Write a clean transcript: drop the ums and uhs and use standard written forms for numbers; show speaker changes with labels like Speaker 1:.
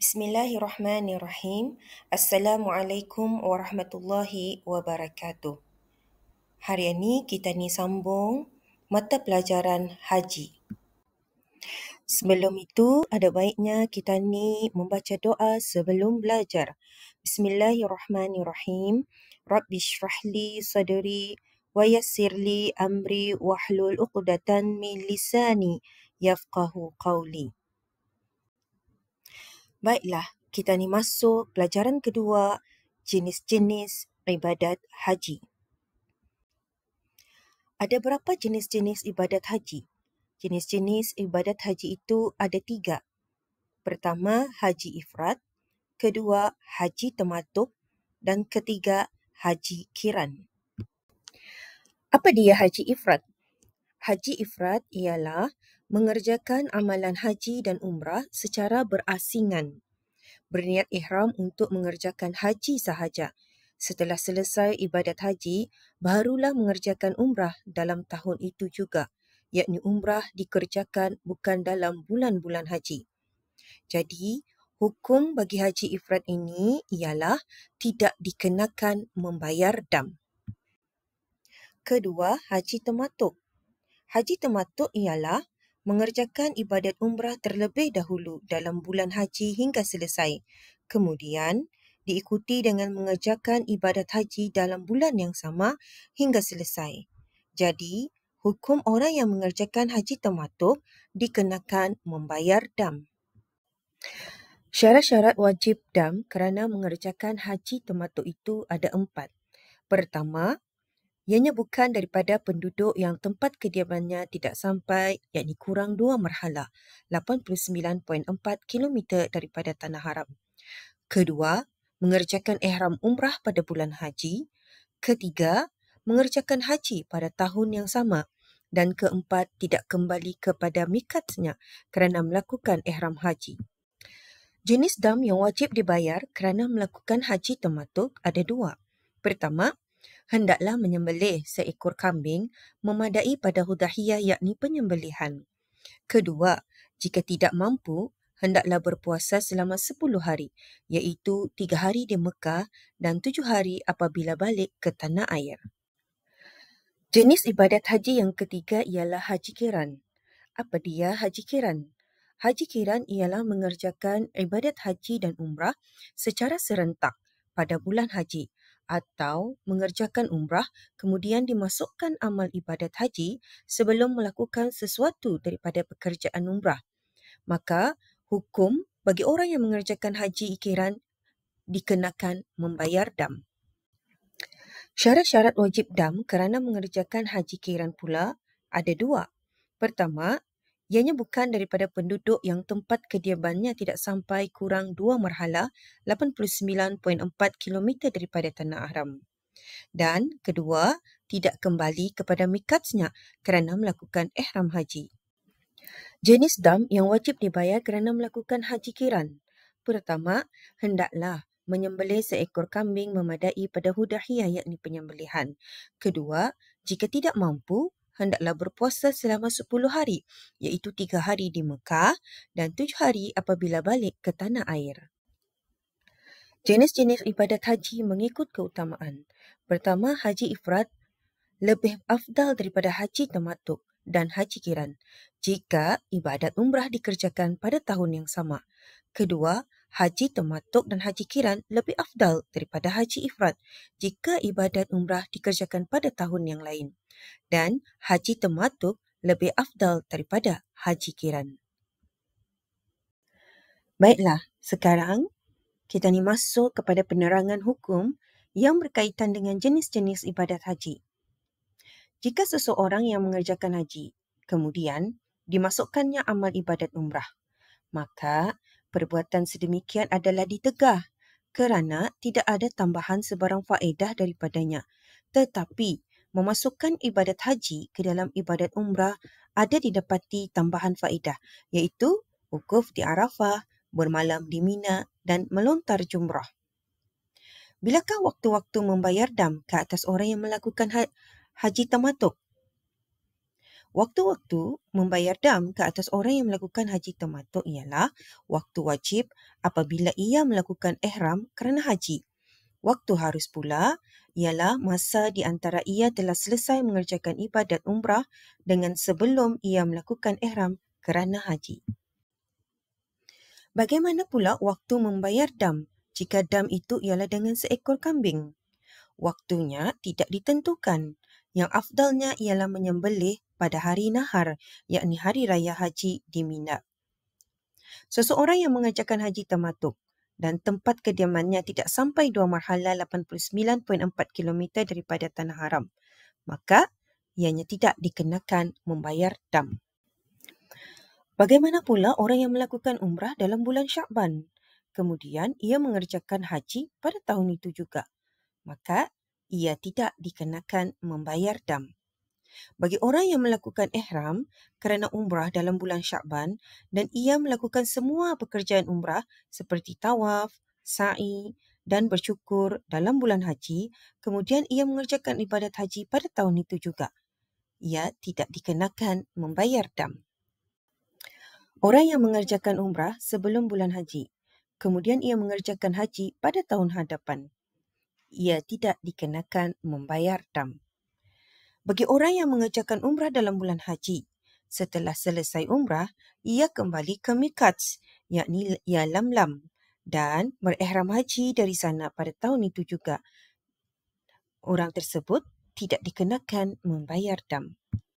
Speaker 1: Bismillahirrahmanirrahim. Assalamualaikum warahmatullahi wabarakatuh. Hari ini kita ni sambung mata pelajaran haji. Sebelum itu, ada baiknya kita ni membaca doa sebelum belajar. Bismillahirrahmanirrahim. Rabbi shrahli sadri wa yassirli amri wahlul uqdatan min lisani yafqahu qawli. Baiklah, kita ni masuk pelajaran kedua, jenis-jenis ibadat haji. Ada berapa jenis-jenis ibadat haji? Jenis-jenis ibadat haji itu ada 3. Pertama, haji ifrad. Kedua, haji tamatuk. Dan ketiga, haji kiran. Apa dia haji ifrad? Haji ifrad ialah mengerjakan amalan haji dan umrah secara berasingan. Berniat ihram untuk mengerjakan haji sahaja. Setelah selesai ibadat haji, barulah mengerjakan umrah dalam tahun itu juga, yakni umrah dikerjakan bukan dalam bulan-bulan haji. Jadi, hukum bagi haji ifrad ini ialah tidak dikenakan membayar dam. Kedua, haji tamatuk. Haji tamatuk ialah mengerjakan ibadat umrah terlebih dahulu dalam bulan haji hingga selesai. Kemudian, diikuti dengan mengerjakan ibadat haji dalam bulan yang sama hingga selesai. Jadi, hukum orang yang mengerjakan haji tamatuk dikenakan membayar dam. Syarat-syarat wajib dam kerana mengerjakan haji tamatuk itu ada 4. Pertama, ianya bukan daripada penduduk yang tempat kediamannya tidak sampai, yakni kurang 2 marhalah, 89.4 km daripada tanah haram. Kedua, mengerjakan ihram umrah pada bulan haji. Ketiga, mengerjakan haji pada tahun yang sama. Dan keempat, tidak kembali kepada mikatnya kerana melakukan ihram haji. Jenis dam yang wajib dibayar kerana melakukan haji tamatuk ada 2. Pertama, hendaklah menyembelih seekor kambing memadai pada hudahiyah yakni penyembelihan. Kedua, jika tidak mampu, hendaklah berpuasa selama 10 hari, iaitu 3 hari di Mekah dan 7 hari apabila balik ke tanah air. Jenis ibadat haji yang ketiga ialah haji kiran. Apa dia haji kiran? Haji kiran ialah mengerjakan ibadat haji dan umrah secara serentak pada bulan haji, atau mengerjakan umrah kemudian dimasukkan amal ibadat haji sebelum melakukan sesuatu daripada pekerjaan umrah. Maka, hukum bagi orang yang mengerjakan haji kiran dikenakan membayar dam. Syarat-syarat wajib dam kerana mengerjakan haji kiran pula ada 2. Pertama, ianya bukan daripada penduduk yang tempat kediamannya tidak sampai kurang 2 marhalah, 89.4 km daripada tanah haram. Dan kedua, tidak kembali kepada mikatnya kerana melakukan ihram haji. Jenis dam yang wajib dibayar kerana melakukan haji kiran. Pertama, hendaklah menyembelih seekor kambing memadai pada hudahiyah yakni penyembelihan. Kedua, jika tidak mampu, hendaklah berpuasa selama 10 hari, iaitu 3 hari di Mekah dan 7 hari apabila balik ke tanah air. Jenis-jenis ibadat haji mengikut keutamaan. Pertama, haji ifrad lebih afdal daripada haji tamatuk dan haji kiran jika ibadat umrah dikerjakan pada tahun yang sama. Kedua, haji tamatuk dan haji kiran lebih afdal daripada haji ifrad jika ibadat umrah dikerjakan pada tahun yang lain. Dan haji tamatuk lebih afdal daripada haji kiran. Baiklah, sekarang kita ni masuk kepada penerangan hukum yang berkaitan dengan jenis-jenis ibadat haji. Jika seseorang yang mengerjakan haji, kemudian dimasukkannya amal ibadat umrah, maka perbuatan sedemikian adalah ditegah kerana tidak ada tambahan sebarang faedah daripadanya. Tetapi, memasukkan ibadat haji ke dalam ibadat umrah ada didapati tambahan faedah, iaitu wukuf di Arafah, bermalam di Mina dan melontar jumrah. Bilakah waktu-waktu membayar dam ke atas orang yang melakukan haji tamatuk? Waktu-waktu membayar dam ke atas orang yang melakukan haji tamatuk ialah waktu wajib apabila ia melakukan ihram kerana haji. Waktu harus pula ialah masa di antara ia telah selesai mengerjakan ibadat umrah dengan sebelum ia melakukan ihram kerana haji. Bagaimana pula waktu membayar dam jika dam itu ialah dengan seekor kambing? Waktunya tidak ditentukan. Yang afdalnya ialah menyembelih pada hari nahar, yakni hari raya haji di Mina. Seseorang yang mengerjakan haji tamatuk dan tempat kediamannya tidak sampai 2 marhalah 89.4 km daripada Tanah Haram, maka ianya tidak dikenakan membayar dam. Bagaimana pula orang yang melakukan umrah dalam bulan Syakban, kemudian ia mengerjakan haji pada tahun itu juga, maka ia tidak dikenakan membayar dam. Bagi orang yang melakukan ihram kerana umrah dalam bulan Syakban dan ia melakukan semua pekerjaan umrah seperti tawaf, sa'i dan bersyukur dalam bulan haji, kemudian ia mengerjakan ibadat haji pada tahun itu juga, ia tidak dikenakan membayar dam. Orang yang mengerjakan umrah sebelum bulan haji, kemudian ia mengerjakan haji pada tahun hadapan, ia tidak dikenakan membayar dam. Bagi orang yang mengerjakan umrah dalam bulan haji, setelah selesai umrah, ia kembali ke Miqats, yakni Yalamlam, dan berihram haji dari sana pada tahun itu juga. Orang tersebut tidak dikenakan membayar dam.